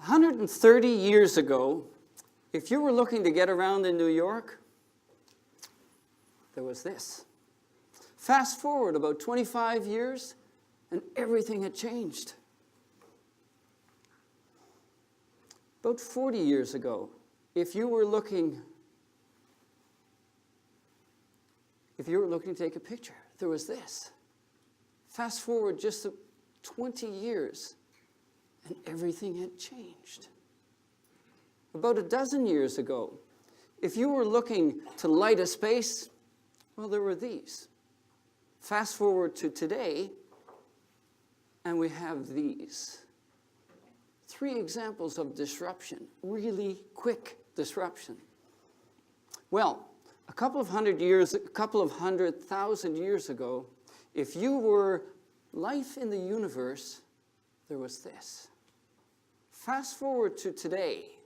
130 years ago, if you were looking to get around in New York, there was this. Fast forward about 25 years, and everything had changed. About 40 years ago, if you were looking to take a picture, there was this. Fast forward just 20 years, and everything had changed. About a dozen years ago, if you were looking to light a space, well, there were these. Fast forward to today, and we have these. 3 examples of disruption, really quick disruption. Well, a couple of 100,000 years ago, if you were life in the universe, there was this. Fast forward to today,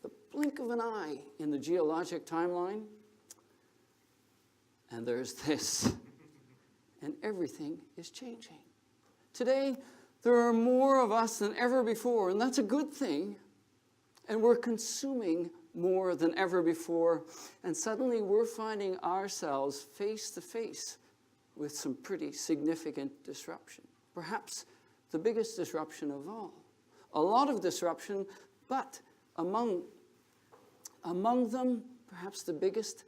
the blink of an eye in the geologic timeline, and there's this. And everything is changing. Today, there are more of us than ever before, and that's a good thing. And we're consuming more than ever before, and suddenly we're finding ourselves face to face with some pretty significant disruption. Perhaps the biggest disruption of all. A lot of disruption, but among them, perhaps the biggest,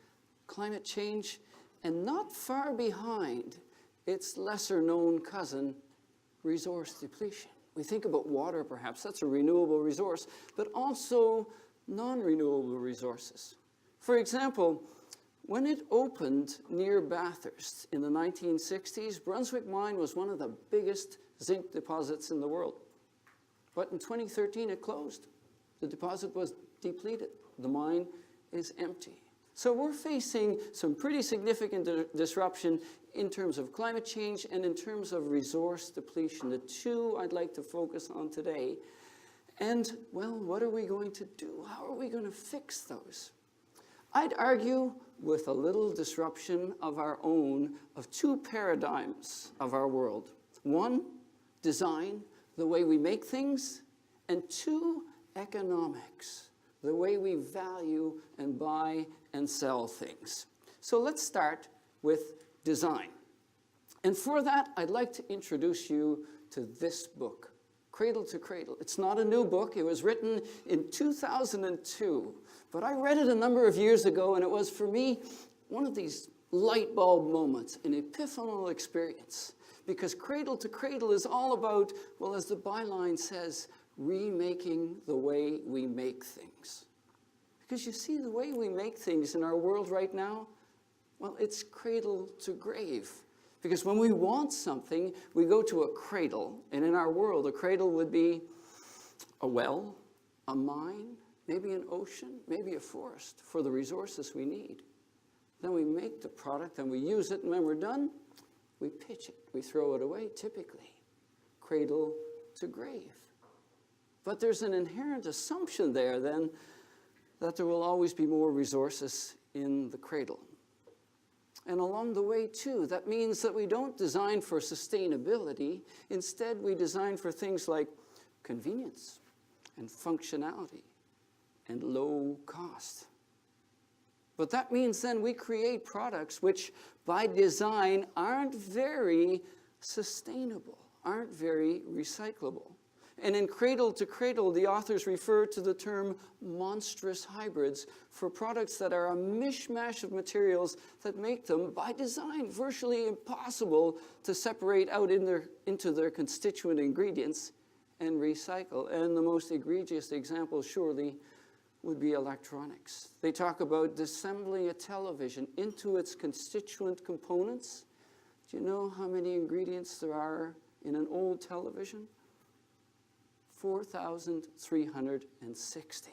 climate change, and not far behind its lesser-known cousin, resource depletion. We think about water, perhaps, that's a renewable resource, but also non-renewable resources. For example, when it opened near Bathurst in the 1960s, Brunswick Mine was one of the biggest zinc deposits in the world. But in 2013, it closed. The deposit was depleted. The mine is empty. So we're facing some pretty significant disruption in terms of climate change and in terms of resource depletion, the 2 I'd like to focus on today. And, well, what are we going to do? How are we going to fix those? I'd argue with a little disruption of our own, of 2 paradigms of our world. 1, design, the way we make things, and 2, economics, the way we value and buy and sell things. So let's start with design. And for that, I'd like to introduce you to this book, Cradle to Cradle. It's not a new book. It was written in 2002. But I read it a number of years ago, and it was, for me, one of these light bulb moments, an epiphanal experience. Because Cradle to Cradle is all about, well, as the byline says, remaking the way we make things. Because you see, the way we make things in our world right now, well, it's cradle to grave. Because when we want something, we go to a cradle. And in our world, a cradle would be a well, a mine, maybe an ocean, maybe a forest for the resources we need. Then we make the product and we use it, and when we're done, we pitch it. We throw it away, typically. Cradle to grave. But there's an inherent assumption there, then, that there will always be more resources in the cradle. And along the way, too, that means that we don't design for sustainability. Instead, we design for things like convenience and functionality and low cost. But that means then we create products which, by design, aren't very sustainable, aren't very recyclable. And in Cradle to Cradle, the authors refer to the term monstrous hybrids for products that are a mishmash of materials that make them, by design, virtually impossible to separate out into their constituent ingredients and recycle. And the most egregious example, surely, would be electronics. They talk about disassembling a television into its constituent components. Do you know how many ingredients there are in an old television? 4,360.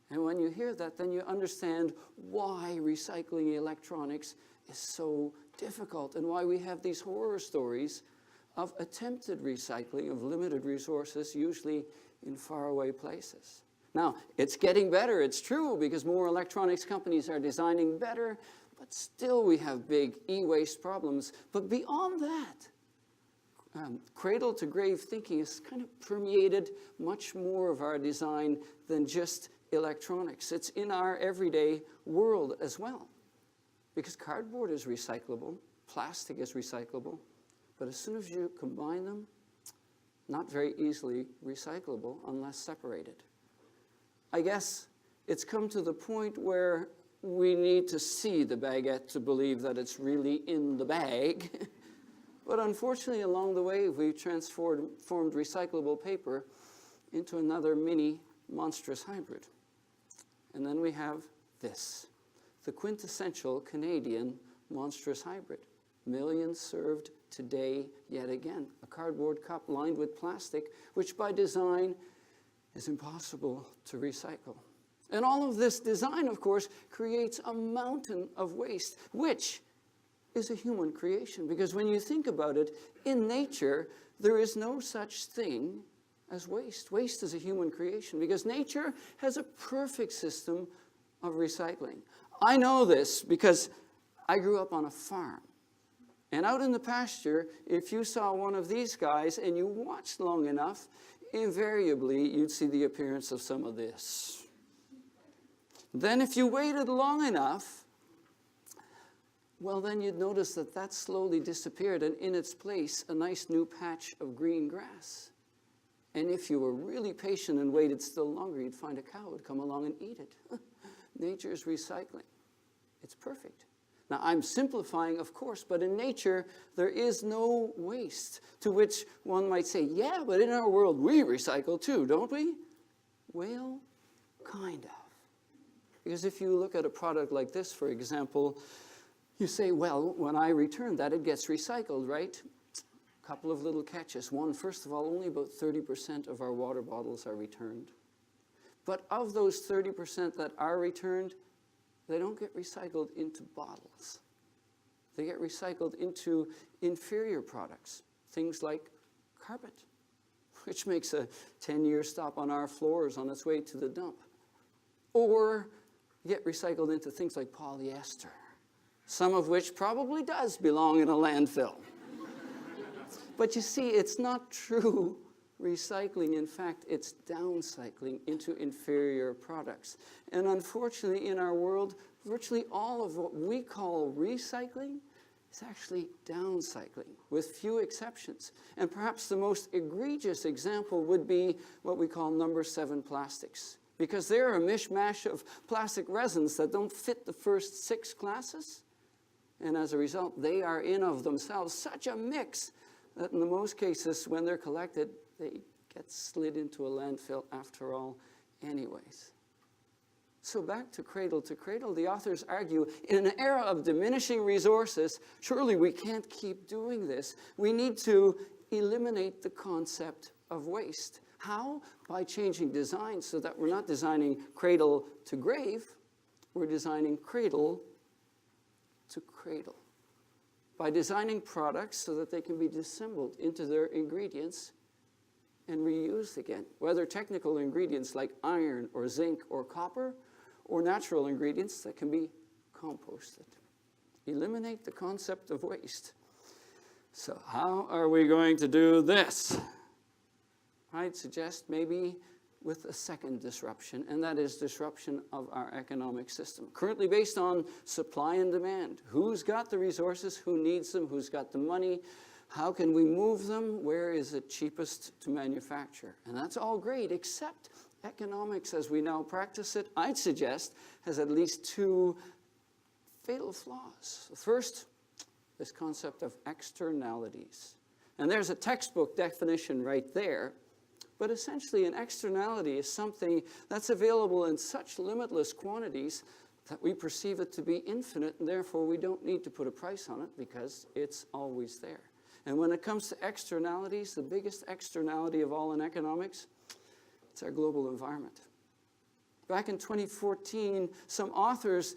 And when you hear that, then you understand why recycling electronics is so difficult and why we have these horror stories of attempted recycling of limited resources, usually in faraway places. Now, it's getting better, it's true, because more electronics companies are designing better, but still we have big e-waste problems. But beyond that, cradle-to-grave thinking has kind of permeated much more of our design than just electronics. It's in our everyday world as well. Because cardboard is recyclable, plastic is recyclable, but as soon as you combine them, not very easily recyclable unless separated. I guess it's come to the point where we need to see the baguette to believe that it's really in the bag. But unfortunately, along the way, we've transformed recyclable paper into another mini monstrous hybrid. And then we have this, the quintessential Canadian monstrous hybrid. Millions served today yet again. A cardboard cup lined with plastic, which by design is impossible to recycle. And all of this design, of course, creates a mountain of waste, which is a human creation. Because when you think about it, in nature, there is no such thing as waste. Waste is a human creation because nature has a perfect system of recycling. I know this because I grew up on a farm. And out in the pasture, if you saw one of these guys and you watched long enough, invariably you'd see the appearance of some of this. Then if you waited long enough, well, then you'd notice that that slowly disappeared, and in its place, a nice new patch of green grass. And if you were really patient and waited still longer, you'd find a cow would come along and eat it. Nature's recycling. It's perfect. Now, I'm simplifying, of course, but in nature, there is no waste. To which one might say, yeah, but in our world, we recycle too, don't we? Well, kind of. Because if you look at a product like this, for example, you say, well, when I return that, it gets recycled, right? A couple of little catches. One, first of all, only about 30% of our water bottles are returned. But of those 30% that are returned, they don't get recycled into bottles. They get recycled into inferior products, things like carpet, which makes a 10-year stop on our floors on its way to the dump. Or get recycled into things like polyester, some of which probably does belong in a landfill. But you see, it's not true recycling. In fact, it's downcycling into inferior products. And unfortunately, in our world, virtually all of what we call recycling is actually downcycling, with few exceptions. And perhaps the most egregious example would be what we call number 7 plastics, because they're a mishmash of plastic resins that don't fit the first 6 classes. And as a result, they are in of themselves such a mix that in the most cases, when they're collected, they get slid into a landfill after all anyways. So back to cradle, the authors argue, in an era of diminishing resources, surely we can't keep doing this. We need to eliminate the concept of waste. How? By changing design so that we're not designing cradle to grave, we're designing cradle to cradle. By designing products so that they can be disassembled into their ingredients and reused again, whether technical ingredients like iron or zinc or copper, or natural ingredients that can be composted. Eliminate the concept of waste. So how are we going to do this? I'd suggest maybe with a second disruption, and that is disruption of our economic system. Currently based on supply and demand. Who's got the resources? Who needs them? Who's got the money? How can we move them? Where is it cheapest to manufacture? And that's all great, except economics as we now practice it, I'd suggest, has at least 2 fatal flaws. First, this concept of externalities. And there's a textbook definition right there. But essentially, an externality is something that's available in such limitless quantities that we perceive it to be infinite, and therefore we don't need to put a price on it because it's always there. And when it comes to externalities, the biggest externality of all in economics, it's our global environment. Back in 2014, some authors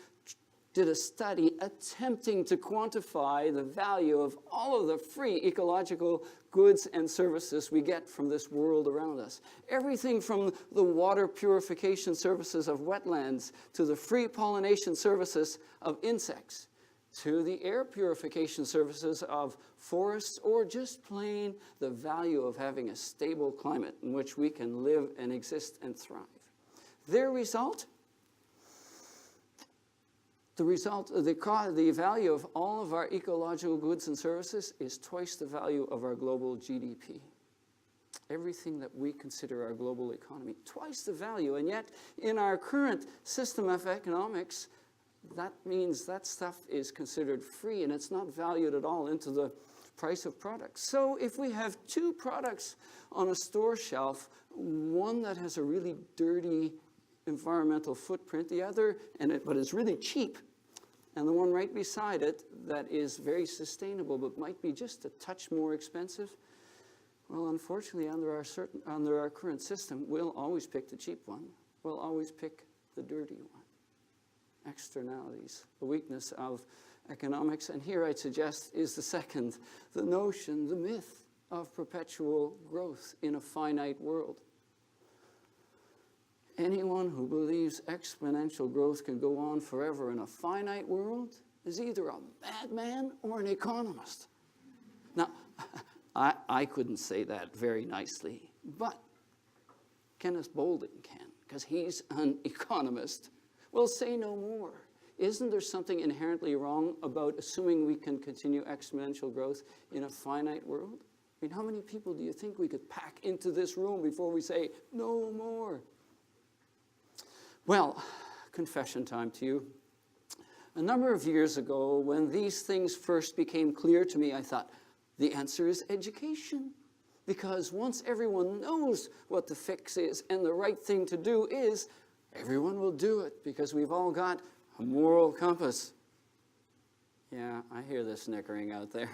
did a study attempting to quantify the value of all of the free ecological goods and services we get from this world around us. Everything from the water purification services of wetlands to the free pollination services of insects. to the air purification services of forests, or just plain the value of having a stable climate in which we can live and exist and thrive. Their result? The value of all of our ecological goods and services is twice the value of our global GDP. Everything that we consider our global economy, twice the value. And yet, in our current system of economics, that means that stuff is considered free and it's not valued at all into the price of products. So if we have two products on a store shelf, one that has a really dirty environmental footprint, the other, but it's really cheap, and the one right beside it that is very sustainable but might be just a touch more expensive, well, unfortunately, under our current system, we'll always pick the cheap one. We'll always pick the dirty one. Externalities, the weakness of economics. And here I'd suggest is the second, the notion, the myth of perpetual growth in a finite world. Anyone who believes exponential growth can go on forever in a finite world is either a madman or an economist. Now, I couldn't say that very nicely, but Kenneth Bolden can, because he's an economist. Well, say no more. Isn't there something inherently wrong about assuming we can continue exponential growth in a finite world? I mean, how many people do you think we could pack into this room before we say, no more? Well, confession time to you. A number of years ago, when these things first became clear to me, I thought, the answer is education. Because once everyone knows what the fix is and the right thing to do is, everyone will do it because we've all got a moral compass. Yeah, I hear the snickering out there.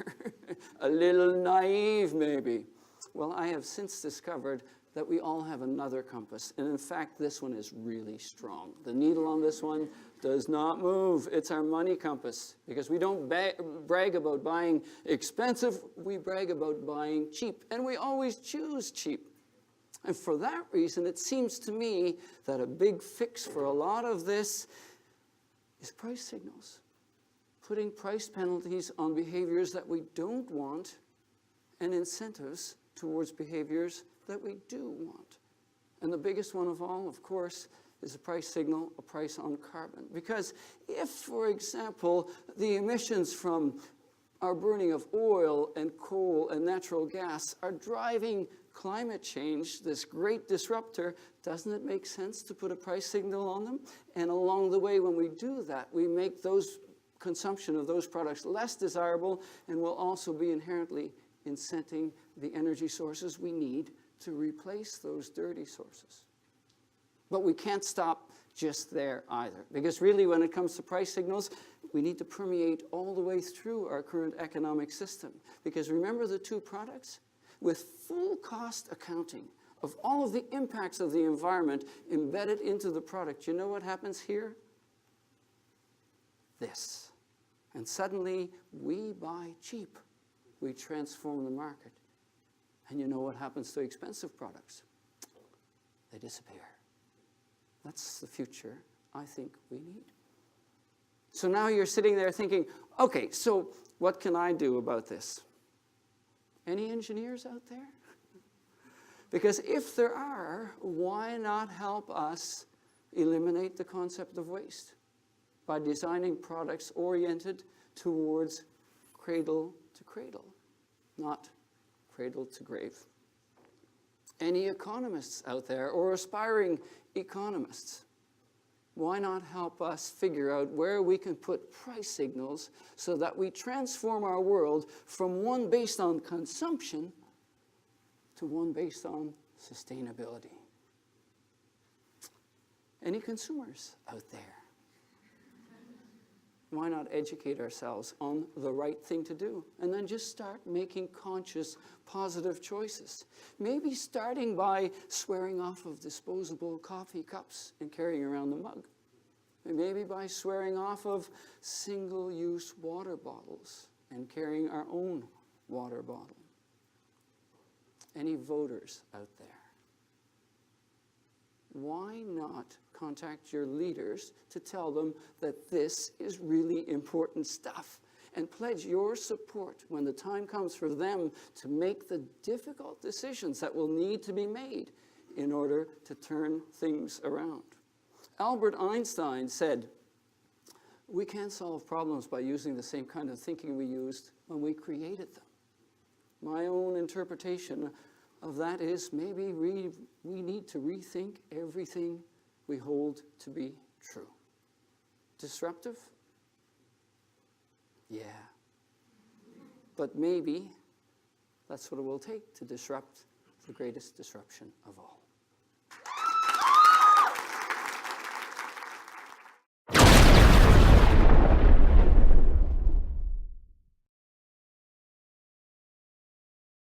A little naive, maybe. Well, I have since discovered that we all have another compass. And in fact, this one is really strong. The needle on this one does not move. It's our money compass. Because we don't brag about buying expensive, we brag about buying cheap. And we always choose cheap. And for that reason, it seems to me that a big fix for a lot of this is price signals. Putting price penalties on behaviors that we don't want and incentives towards behaviors that we do want. And the biggest one of all, of course, is a price signal, a price on carbon. Because if, for example, the emissions from our burning of oil and coal and natural gas are driving climate change, this great disruptor, doesn't it make sense to put a price signal on them? And along the way, when we do that, we make those consumption of those products less desirable and will also be inherently incenting the energy sources we need to replace those dirty sources. But we can't stop just there either, because really when it comes to price signals, we need to permeate all the way through our current economic system. Because remember the two products? With full cost accounting of all of the impacts of the environment embedded into the product, you know what happens here? This. And suddenly we buy cheap. We transform the market. And you know what happens to expensive products? They disappear. That's the future I think we need. So now you're sitting there thinking, okay, so what can I do about this? Any engineers out there? Because if there are, why not help us eliminate the concept of waste by designing products oriented towards cradle to cradle, not cradle to grave? Any economists out there or aspiring economists, why not help us figure out where we can put price signals so that we transform our world from one based on consumption to one based on sustainability? Any consumers out there? Why not educate ourselves on the right thing to do and then just start making conscious, positive choices? Maybe starting by swearing off of disposable coffee cups and carrying around the mug. Maybe by swearing off of single-use water bottles and carrying our own water bottle. Any voters out there? Why not contact your leaders to tell them that this is really important stuff, and pledge your support when the time comes for them to make the difficult decisions that will need to be made in order to turn things around. Albert Einstein said, "We can't solve problems by using the same kind of thinking we used when we created them." My own interpretation of that is maybe we need to rethink everything we hold to be true. Disruptive? Yeah. But maybe that's what it will take to disrupt the greatest disruption of all.